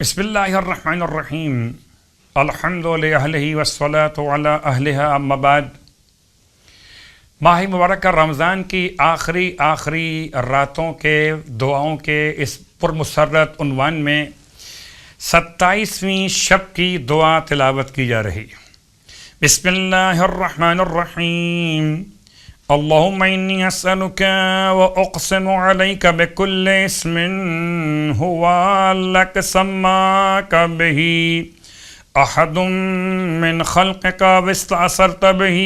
بسم اللہ الرحمن الرحیم الحمد للہ والصلاۃ علی اہلہا اما بعد۔ ماہ مبارکہ رمضان کی آخری راتوں کے دعاؤں کے اس پرمسرت عنوان میں 27ویں شب کی دعا تلاوت کی جا رہی۔ بسم اللہ الرحمن الرحیم اللہم انی اسألک واقسم علیک بکل اسم ہوا لک سماک بہ احد من خلقک واستأثرت بہ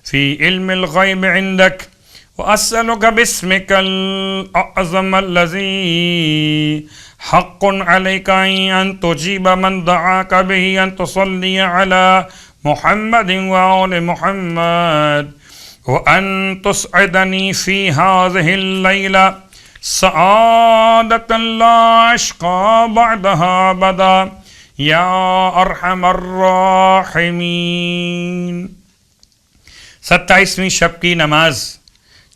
فی علم الغیب عندک واسألک باسمک الاعظم الذی حق علیک ان تجیب من دعاک بہ ان تصلی علی محمد وآل محمد وأن تسعدني في هذه الليلة سعادة لا أشقى بعدها أبدا يا أرحم الراحمين۔ 27ویں شب کی نماز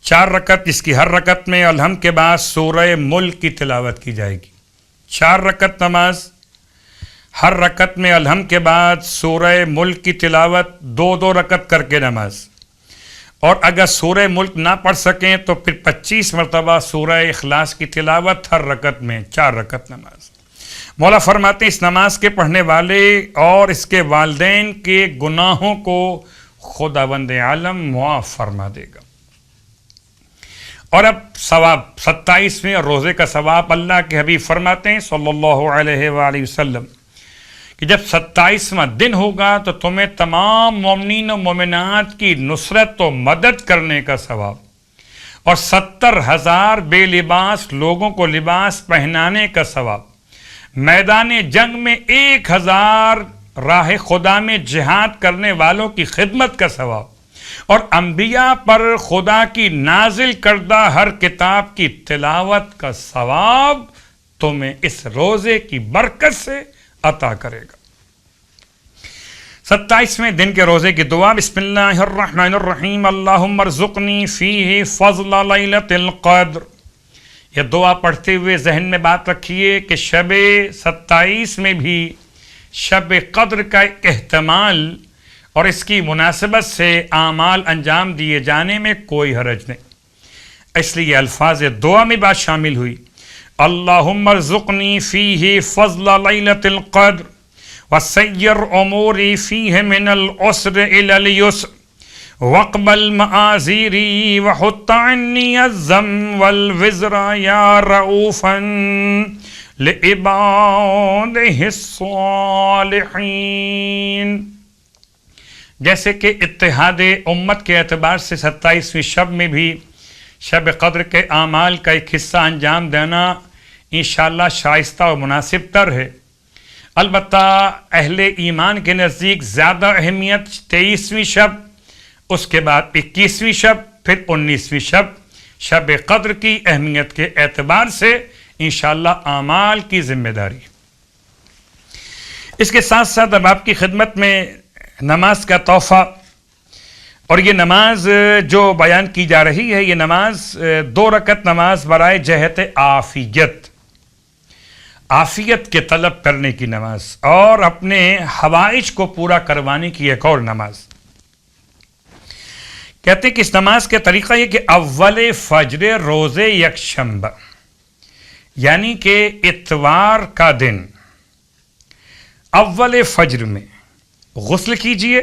4 رکعت، جس کی ہر رکعت میں الحمد کے بعد سورہ ملک کی تلاوت کی جائے گی۔ 4 رکعت نماز، ہر رکعت میں الحمد کے بعد سورہ ملک کی تلاوت، 2 رکعت کر کے نماز۔ اور اگر سورہ ملک نہ پڑھ سکیں تو پھر 25 مرتبہ سورہ اخلاص کی تلاوت ہر رکعت میں، 4 رکعت نماز۔ مولا فرماتے ہیں اس نماز کے پڑھنے والے اور اس کے والدین کے گناہوں کو خداوند عالم معاف فرما دے گا۔ اور اب ثواب، 27ویں روزے کا ثواب اللہ کے حبیب فرماتے ہیں صلی اللہ علیہ وآلہ وسلم کہ جب 27واں دن ہوگا تو تمہیں تمام مومنین و مومنات کی نصرت و مدد کرنے کا ثواب اور 70,000 بے لباس لوگوں کو لباس پہنانے کا ثواب، میدان جنگ میں 1000 راہ خدا میں جہاد کرنے والوں کی خدمت کا ثواب اور انبیاء پر خدا کی نازل کردہ ہر کتاب کی تلاوت کا ثواب تمہیں اس روزے کی برکت سے عطا کرے گا۔ 27ویں دن کے روزے کی دعا۔ بسم اللہ الرحمن الرحیم اللہم ارزقنی فیہ فضل لیلۃ القدر۔ یہ دعا پڑھتے ہوئے ذہن میں بات رکھیے کہ شب 27 میں بھی شب قدر کا احتمال اور اس کی مناسبت سے اعمال انجام دیے جانے میں کوئی حرج نہیں، اس لیے الفاظ دعا میں بات شامل ہوئی۔ اللہم ارزقنی فیہ فضل لیلۃ القدر وسیر اموری فیہ من العسر الی اليسر واقبل معاذیری وحط عنی الذنب والوزر یا رؤوفا لعبادہ الصالحین۔ جیسے کہ اتحاد امت کے اعتبار سے 27ویں شب میں بھی شب قدر کے اعمال کا ایک حصہ انجام دینا انشاءاللہ شائستہ و مناسب تر ہے۔ البتہ اہل ایمان کے نزدیک زیادہ اہمیت 23ویں شب، اس کے بعد 21ویں شب، پھر 19ویں شب، شب قدر کی اہمیت کے اعتبار سے انشاءاللہ اعمال کی ذمہ داری۔ اس کے ساتھ ساتھ اب آپ کی خدمت میں نماز کا تحفہ، اور یہ نماز جو بیان کی جا رہی ہے یہ نماز 2 رکعت نماز برائے جہت عافیت کے طلب کرنے کی نماز اور اپنے حوائج کو پورا کروانے کی ایک اور نماز۔ کہتے ہیں کہ اس نماز کا طریقہ یہ کہ اول فجر روز یکشنبہ یعنی کہ اتوار کا دن اول فجر میں غسل کیجئے،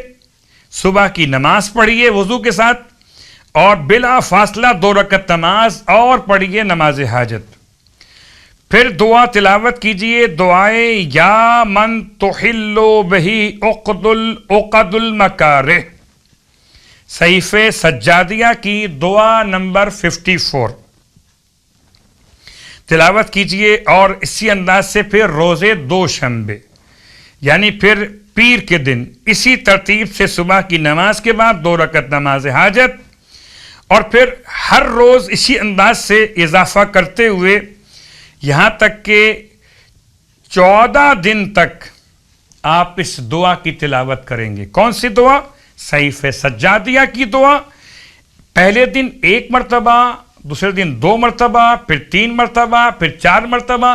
صبح کی نماز پڑھیے وضو کے ساتھ اور بلا فاصلہ 2 رکعت نماز اور پڑھیے نماز حاجت، پھر دعا تلاوت کیجئے، دعائے یا من تحل بہ عقد المکارہ، صحیفہ سجادیہ کی دعا نمبر 54 تلاوت کیجئے، اور اسی انداز سے پھر روزے 2 شنبے یعنی پھر پیر کے دن اسی ترتیب سے صبح کی نماز کے بعد 2 رکعت نماز حاجت، اور پھر ہر روز اسی انداز سے اضافہ کرتے ہوئے یہاں تک کہ 14 دن تک آپ اس دعا کی تلاوت کریں گے۔ کون سی دعا؟ صحیفہ سجادیہ کی دعا۔ پہلے دن 1 مرتبہ، دوسرے دن 2 مرتبہ، پھر 3 مرتبہ، پھر 4 مرتبہ،